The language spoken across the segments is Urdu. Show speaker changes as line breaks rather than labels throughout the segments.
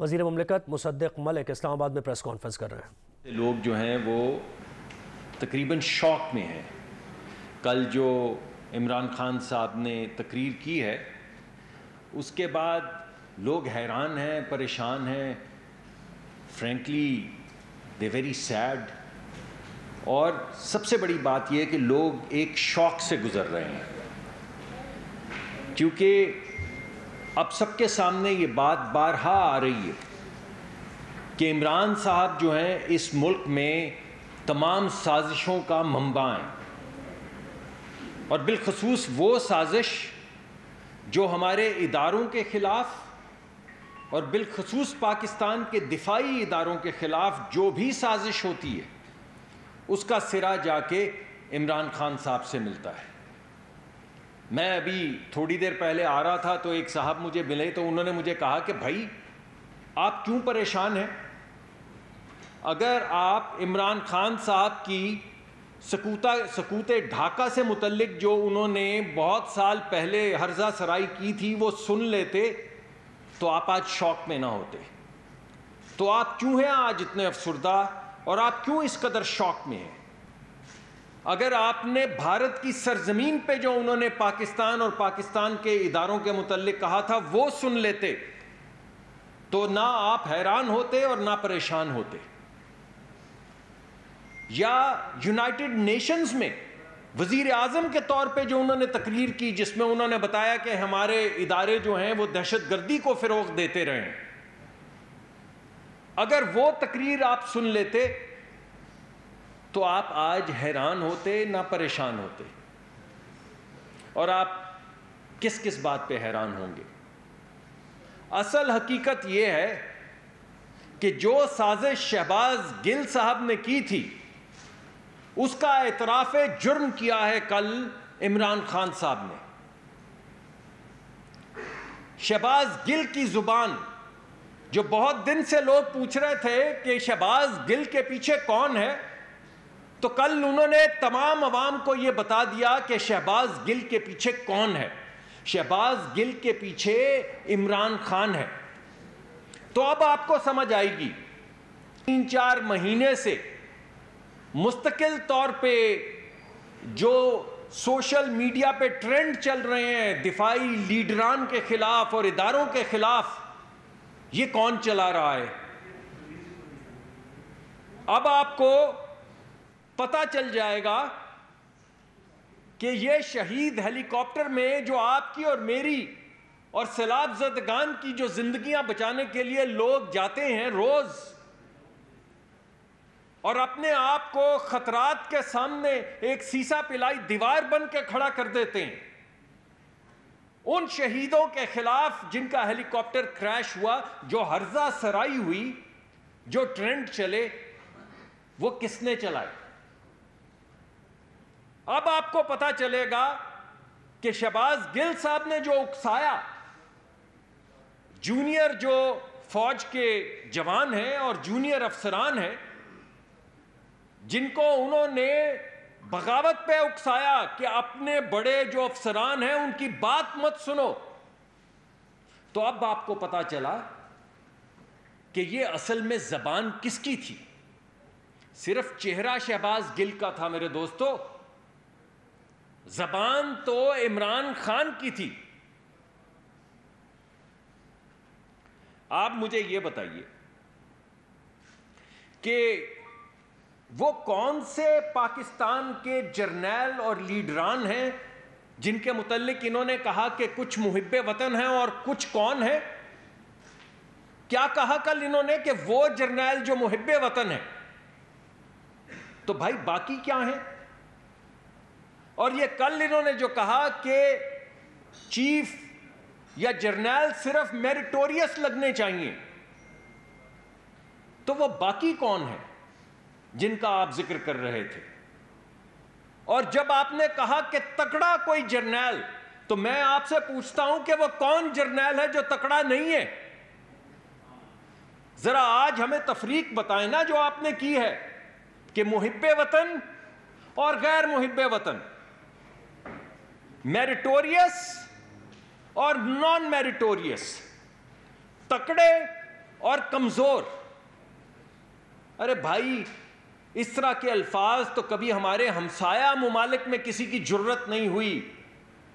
وزیر مملکت مصدق ملک اسلام آباد میں پریس کانفرنس کر رہے ہیں.
لوگ جو ہیں وہ تقریباً شوق میں ہیں. کل جو عمران خان صاحب نے تقریر کی ہے اس کے بعد لوگ حیران ہیں، پریشان ہیں. Frankly they very sad. اور سب سے بڑی بات یہ ہے کہ لوگ ایک شوق سے گزر رہے ہیں، کیونکہ اب سب کے سامنے یہ بات بارہا آ رہی ہے کہ عمران صاحب جو ہیں اس ملک میں تمام سازشوں کا منبع ہیں، اور بالخصوص وہ سازش جو ہمارے اداروں کے خلاف اور بالخصوص پاکستان کے دفاعی اداروں کے خلاف جو بھی سازش ہوتی ہے اس کا سرا جا کے عمران خان صاحب سے ملتا ہے. میں ابھی تھوڑی دیر پہلے آ رہا تھا تو ایک صاحب مجھے ملے تو انہوں نے مجھے کہا کہ بھائی آپ کیوں پریشان ہیں؟ اگر آپ عمران خان صاحب کی سکوت ڈھاکہ سے متعلق جو انہوں نے بہت سال پہلے ہرزہ سرائی کی تھی وہ سن لیتے تو آپ آج شوق میں نہ ہوتے. تو آپ کیوں ہیں آج اتنے افسردہ اور آپ کیوں اس قدر شوق میں ہیں؟ اگر آپ نے بھارت کی سرزمین پہ جو انہوں نے پاکستان اور پاکستان کے اداروں کے متعلق کہا تھا وہ سن لیتے تو نہ آپ حیران ہوتے اور نہ پریشان ہوتے. یا یونائٹڈ نیشنز میں وزیر اعظم کے طور پہ جو انہوں نے تقریر کی جس میں انہوں نے بتایا کہ ہمارے ادارے جو ہیں وہ دہشت گردی کو فروغ دیتے رہے ہیں، اگر وہ تقریر آپ سن لیتے تو آپ آج حیران ہوتے نہ پریشان ہوتے. اور آپ کس کس بات پہ حیران ہوں گے؟ اصل حقیقت یہ ہے کہ جو سازش شہباز گل صاحب نے کی تھی اس کا اعتراف جرم کیا ہے کل عمران خان صاحب نے. شہباز گل کی زبان جو بہت دن سے لوگ پوچھ رہے تھے کہ شہباز گل کے پیچھے کون ہے، تو کل انہوں نے تمام عوام کو یہ بتا دیا کہ شہباز گل کے پیچھے کون ہے. شہباز گل کے پیچھے عمران خان ہے. تو اب آپ کو سمجھ آئے گی 3-4 مہینے سے مستقل طور پہ جو سوشل میڈیا پہ ٹرینڈ چل رہے ہیں دفاعی لیڈران کے خلاف اور اداروں کے خلاف، یہ کون چلا رہا ہے. اب آپ کو پتہ چل جائے گا کہ یہ شہید ہیلی کاپٹر میں جو آپ کی اور میری اور سیلاب زدگان کی جو زندگیاں بچانے کے لیے لوگ جاتے ہیں روز اور اپنے آپ کو خطرات کے سامنے ایک سیسا پلائی دیوار بن کے کھڑا کر دیتے ہیں، ان شہیدوں کے خلاف جن کا ہیلی کاپٹر کریش ہوا، جو ہرزہ سرائی ہوئی، جو ٹرینڈ چلے، وہ کس نے چلائے؟ اب آپ کو پتا چلے گا کہ شہباز گل صاحب نے جو اکسایا، جونیئر جو فوج کے جوان ہیں اور جونیئر افسران ہیں جن کو انہوں نے بغاوت پہ اکسایا کہ اپنے بڑے جو افسران ہیں ان کی بات مت سنو، تو اب آپ کو پتا چلا کہ یہ اصل میں زبان کس کی تھی. صرف چہرہ شہباز گل کا تھا میرے دوستو، زبان تو عمران خان کی تھی. آپ مجھے یہ بتائیے کہ وہ کون سے پاکستان کے جرنیل اور لیڈران ہیں جن کے متعلق انہوں نے کہا کہ کچھ محب وطن ہیں اور کچھ کون ہیں؟ کیا کہا کل انہوں نے کہ وہ جرنیل جو محب وطن ہیں، تو بھائی باقی کیا ہیں؟ اور یہ کل انہوں نے جو کہا کہ چیف یا جرنیل صرف میریٹوریس لگنے چاہیے، تو وہ باقی کون ہیں جن کا آپ ذکر کر رہے تھے؟ اور جب آپ نے کہا کہ تکڑا کوئی جرنیل، تو میں آپ سے پوچھتا ہوں کہ وہ کون جرنیل ہے جو تکڑا نہیں ہے؟ ذرا آج ہمیں تفریق بتائیں نا جو آپ نے کی ہے کہ محب وطن اور غیر محب وطن، میریٹوریس اور نان میریٹوریس، تکڑے اور کمزور. ارے بھائی اس طرح کے الفاظ تو کبھی ہمارے ہمسایہ ممالک میں کسی کی جرت نہیں ہوئی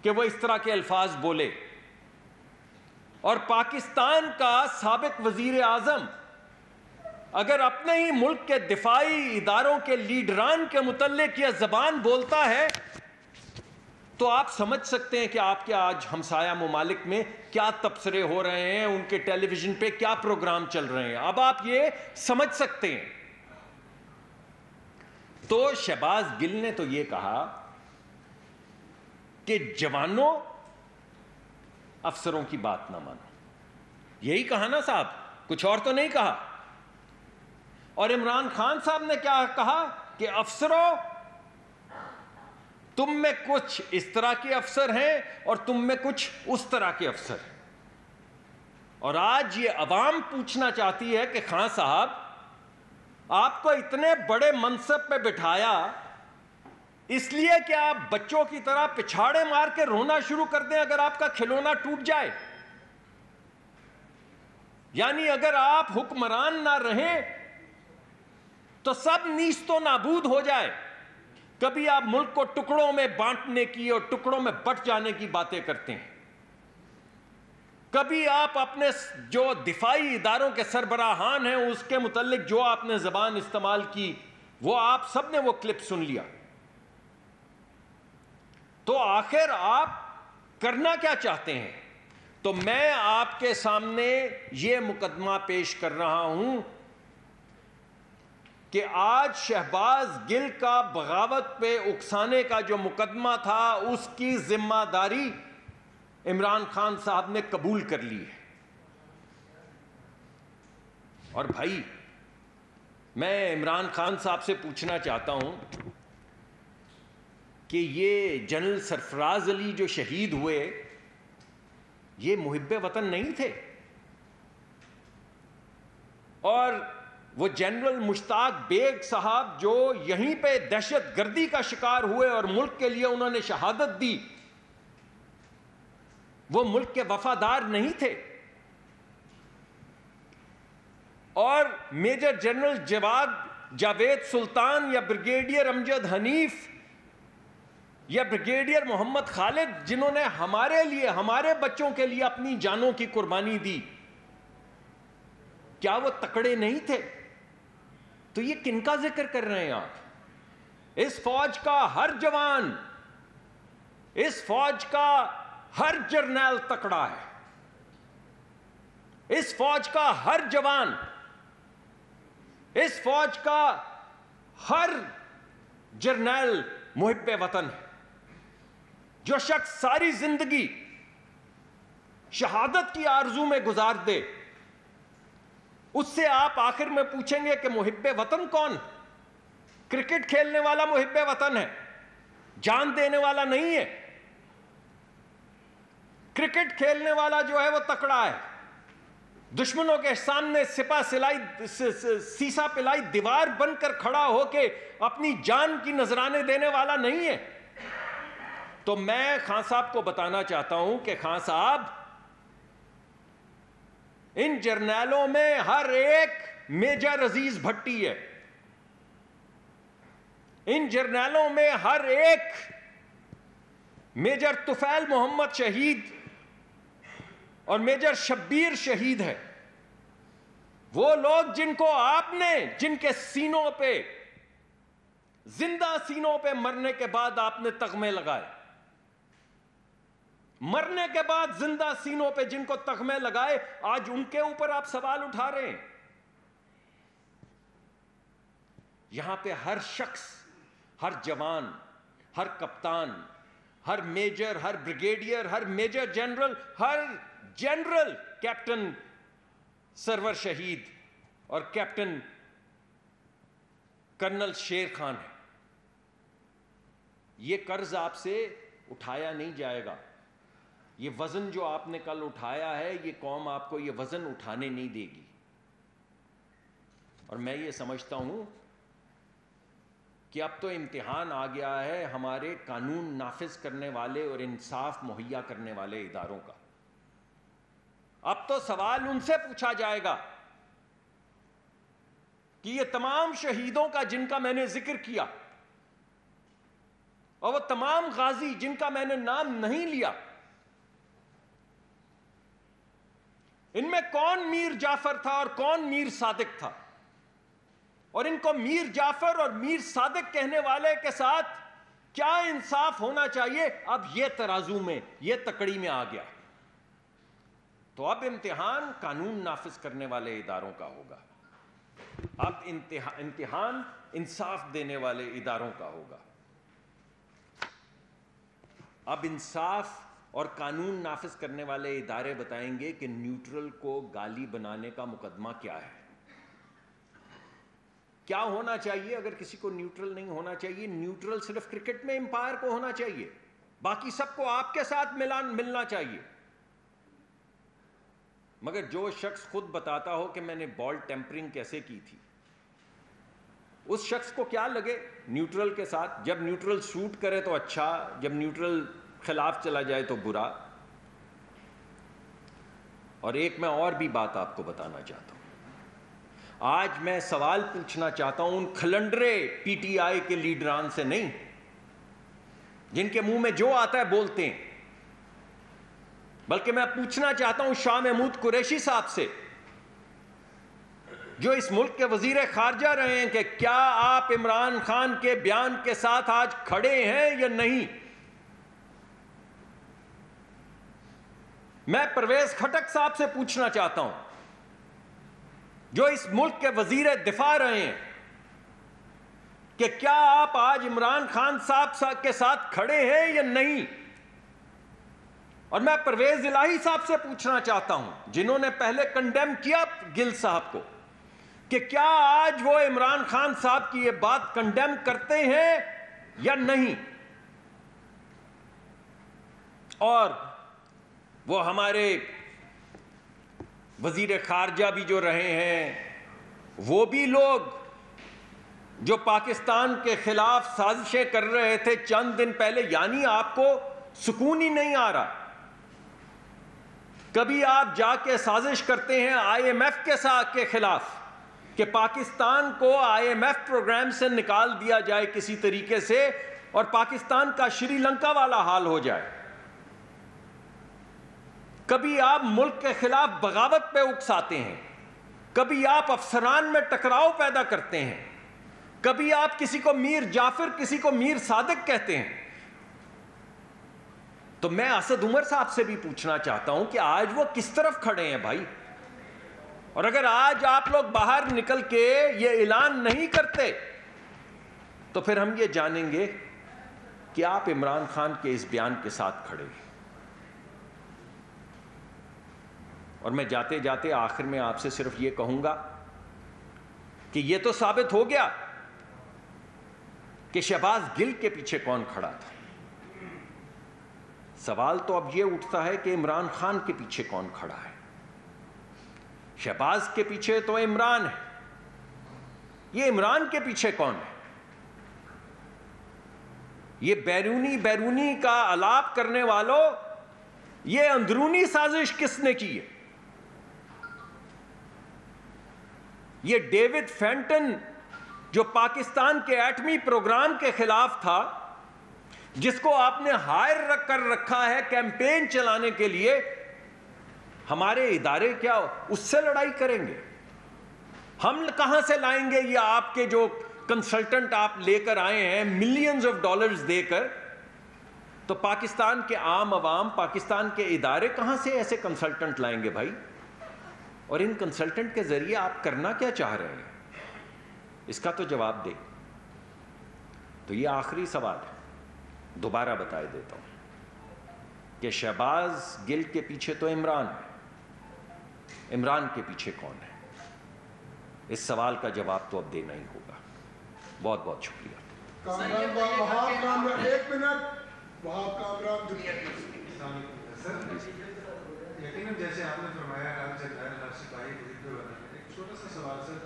کہ وہ اس طرح کے الفاظ بولے. اور پاکستان کا سابق وزیر اعظم اگر اپنے ہی ملک کے دفاعی اداروں کے لیڈران کے متعلق یہ زبان بولتا ہے تو آپ سمجھ سکتے ہیں کہ آپ کے آج ہمسایہ ممالک میں کیا تبصرے ہو رہے ہیں, ان کے ٹیلی ویژن پہ کیا پروگرام چل رہے ہیں. اب آپ یہ سمجھ سکتے ہیں. تو شہباز گل نے تو یہ کہا کہ جوانوں افسروں کی بات نہ مانو. یہی کہا نا صاحب, کچھ اور تو نہیں کہا. اور عمران خان صاحب نے کیا کہا کہ افسروں تم میں کچھ اس طرح کے افسر ہیں اور تم میں کچھ اس طرح کے افسر ہیں. اور آج یہ عوام پوچھنا چاہتی ہے کہ خان صاحب آپ کو اتنے بڑے منصب پہ بٹھایا اس لیے کہ آپ بچوں کی طرح پچھاڑے مار کے رونا شروع کر دیں اگر آپ کا کھلونا ٹوٹ جائے. یعنی اگر آپ حکمران نہ رہیں تو سب نیست و نابود ہو جائے. کبھی آپ ملک کو ٹکڑوں میں بانٹنے کی اور ٹکڑوں میں بٹ جانے کی باتیں کرتے ہیں. کبھی آپ اپنے جو دفاعی اداروں کے سربراہان ہیں اس کے متعلق جو آپ نے زبان استعمال کی وہ آپ سب نے وہ کلپ سن لیا. تو آخر آپ کرنا کیا چاہتے ہیں؟ تو میں آپ کے سامنے یہ مقدمہ پیش کر رہا ہوں کہ آج شہباز گل کا بغاوت پہ اکسانے کا جو مقدمہ تھا اس کی ذمہ داری عمران خان صاحب نے قبول کر لی ہے. اور بھائی میں عمران خان صاحب سے پوچھنا چاہتا ہوں کہ یہ جنرل سرفراز علی جو شہید ہوئے یہ محب وطن نہیں تھے؟ اور وہ جنرل مشتاق بیگ صاحب جو یہیں پہ دہشت گردی کا شکار ہوئے اور ملک کے لیے انہوں نے شہادت دی, وہ ملک کے وفادار نہیں تھے؟ اور میجر جنرل جاوید سلطان یا بریگیڈیئر امجد حنیف یا بریگیڈیئر محمد خالد جنہوں نے ہمارے لیے ہمارے بچوں کے لیے اپنی جانوں کی قربانی دی, کیا وہ تکڑے نہیں تھے؟ تو یہ کن کا ذکر کر رہے ہیں آپ؟ اس فوج کا ہر جوان, اس فوج کا ہر جرنیل تکڑا ہے. اس فوج کا ہر جوان, اس فوج کا ہر جرنیل محب وطن ہے. جو شخص ساری زندگی شہادت کی آرزو میں گزار دے اس سے آپ آخر میں پوچھیں گے کہ محب وطن کون؟ کرکٹ کھیلنے والا محب وطن ہے, جان دینے والا نہیں ہے. کرکٹ کھیلنے والا جو ہے وہ تکڑا ہے, دشمنوں کے سامنے سیسا پلائی دیوار بن کر کھڑا ہو کے اپنی جان کی نذرانے دینے والا نہیں ہے. تو میں خان صاحب کو بتانا چاہتا ہوں کہ خان صاحب ان جرنیلوں میں ہر ایک میجر عزیز بھٹی ہے. ان جرنیلوں میں ہر ایک میجر طفیل محمد شہید اور میجر شبیر شہید ہے. وہ لوگ جن کو آپ نے, جن کے سینوں پہ, زندہ سینوں پہ مرنے کے بعد آپ نے تغمے لگائے, مرنے کے بعد زندہ سینوں پہ جن کو تغمے لگائے, آج ان کے اوپر آپ سوال اٹھا رہے ہیں. یہاں پہ ہر شخص, ہر جوان, ہر کپتان, ہر میجر, ہر بریگیڈیئر, ہر میجر جنرل, ہر جنرل, کیپٹن سرور شہید اور کیپٹن کرنل شیر خان ہے. یہ قرض آپ سے اٹھایا نہیں جائے گا. یہ وزن جو آپ نے کل اٹھایا ہے یہ قوم آپ کو یہ وزن اٹھانے نہیں دے گی. اور میں یہ سمجھتا ہوں کہ اب تو امتحان آ گیا ہے ہمارے قانون نافذ کرنے والے اور انصاف مہیا کرنے والے اداروں کا. اب تو سوال ان سے پوچھا جائے گا کہ یہ تمام شہیدوں کا جن کا میں نے ذکر کیا اور وہ تمام غازی جن کا میں نے نام نہیں لیا، ان میں کون میر جعفر تھا اور کون میر صادق تھا، اور ان کو میر جعفر اور میر صادق کہنے والے کے ساتھ کیا انصاف ہونا چاہیے، اب یہ ترازو میں، یہ تکڑی میں آ گیا۔ تو اب امتحان قانون نافذ کرنے والے اداروں کا ہوگا، اب امتحان انصاف دینے والے اداروں کا ہوگا۔ اب انصاف اور قانون نافذ کرنے والے ادارے بتائیں گے کہ نیوٹرل کو گالی بنانے کا مقدمہ کیا ہے، کیا ہونا چاہیے۔ اگر کسی کو نیوٹرل نہیں ہونا چاہیے، نیوٹرل صرف کرکٹ میں امپائر کو ہونا چاہیے، باقی سب کو آپ کے ساتھ ملنا چاہیے۔ مگر جو شخص خود بتاتا ہو کہ میں نے بال ٹیمپرنگ کیسے کی تھی، اس شخص کو کیا لگے نیوٹرل کے ساتھ؟ جب نیوٹرل سوٹ کرے تو اچھا، جب نیوٹرل خلاف چلا جائے تو برا۔ اور ایک میں اور بھی بات آپ کو بتانا چاہتا ہوں، آج میں سوال پوچھنا چاہتا ہوں ان کھلنڈرے پی ٹی آئی کے لیڈران سے نہیں، جن کے منہ میں جو آتا ہے بولتے ہیں، بلکہ میں پوچھنا چاہتا ہوں شاہ محمود قریشی صاحب سے، جو اس ملک کے وزیر خارجہ رہے ہیں، کہ کیا آپ عمران خان کے بیان کے ساتھ آج کھڑے ہیں یا نہیں؟ میں پرویز خٹک صاحب سے پوچھنا چاہتا ہوں، جو اس ملک کے وزیر دفاع رہے ہیں، کہ کیا آپ آج عمران خان صاحب کے ساتھ کھڑے ہیں یا نہیں؟ اور میں پرویز الہی صاحب سے پوچھنا چاہتا ہوں، جنہوں نے پہلے کنڈیم کیا گل صاحب کو، کہ کیا آج وہ عمران خان صاحب کی یہ بات کنڈیم کرتے ہیں یا نہیں؟ اور وہ ہمارے وزیر خارجہ بھی جو رہے ہیں، وہ بھی لوگ جو پاکستان کے خلاف سازشیں کر رہے تھے چند دن پہلے، یعنی آپ کو سکون ہی نہیں آ رہا۔ کبھی آپ جا کے سازش کرتے ہیں آئی ایم ایف کے خلاف کہ پاکستان کو آئی ایم ایف پروگرام سے نکال دیا جائے کسی طریقے سے، اور پاکستان کا شری لنکا والا حال ہو جائے۔ کبھی آپ ملک کے خلاف بغاوت پہ اکساتے ہیں، کبھی آپ افسران میں ٹکراؤ پیدا کرتے ہیں، کبھی آپ کسی کو میر جعفر کسی کو میر صادق کہتے ہیں۔ تو میں اسد عمر صاحب سے بھی پوچھنا چاہتا ہوں کہ آج وہ کس طرف کھڑے ہیں بھائی؟ اور اگر آج آپ لوگ باہر نکل کے یہ اعلان نہیں کرتے تو پھر ہم یہ جانیں گے کہ آپ عمران خان کے اس بیان کے ساتھ کھڑے ہیں۔ اور میں جاتے جاتے آخر میں آپ سے صرف یہ کہوں گا کہ یہ تو ثابت ہو گیا کہ شہباز گل کے پیچھے کون کھڑا تھا۔ سوال تو اب یہ اٹھتا ہے کہ عمران خان کے پیچھے کون کھڑا ہے۔ شہباز کے پیچھے تو عمران ہے، یہ عمران کے پیچھے کون ہے؟ یہ بیرونی کا الاپ کرنے والوں، یہ اندرونی سازش کس نے کی ہے؟ یہ ڈیوڈ فینٹن جو پاکستان کے ایٹمی پروگرام کے خلاف تھا، جس کو آپ نے ہائر کر رکھا ہے کیمپین چلانے کے لیے، ہمارے ادارے کیا اس سے لڑائی کریں گے؟ ہم کہاں سے لائیں گے یہ آپ کے جو کنسلٹنٹ آپ لے کر آئے ہیں ملینز آف ڈالرز دے کر؟ تو پاکستان کے عام عوام، پاکستان کے ادارے کہاں سے ایسے کنسلٹنٹ لائیں گے بھائی؟ اور ان کنسلٹنٹ کے ذریعے آپ کرنا کیا چاہ رہے ہیں؟ اس کا تو جواب دے۔ تو یہ آخری سوال ہے، دوبارہ بتائے دیتا ہوں کہ شہباز گل کے پیچھے تو عمران ہے، عمران کے پیچھے کون ہے؟ اس سوال کا جواب تو اب دینا ہی ہوگا۔ بہت بہت شکریہ۔
یقیناً جیسے آپ نے فرمایا ہر جنرل ہر سپاہی ایک چھوٹا سا سوال سر،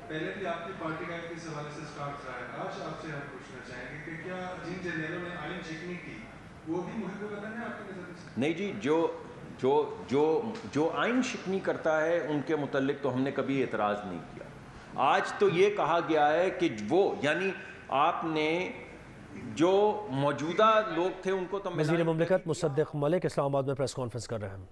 پہلے بھی آپ کی پارٹی کا اس حوالے سے اسٹارٹ رہا ہے، آج آپ سے ہم پوچھنا چاہیں گے کہ کیا جن جنرلوں نے آئین شکنی کی وہ بھی محب وطن ہیں آپ کی نظر سے؟
نہیں جی، جو آئین شکنی کرتا ہے ان کے متعلق تو ہم نے کبھی اعتراض نہیں کیا، آج تو یہ کہا گیا ہے کہ وہ یعنی آپ نے جو موجودہ لوگ تھے ان کو تو
وزیر مملکت مصدق ملک اسلام آباد میں پریس کانفرنس کر رہے ہیں.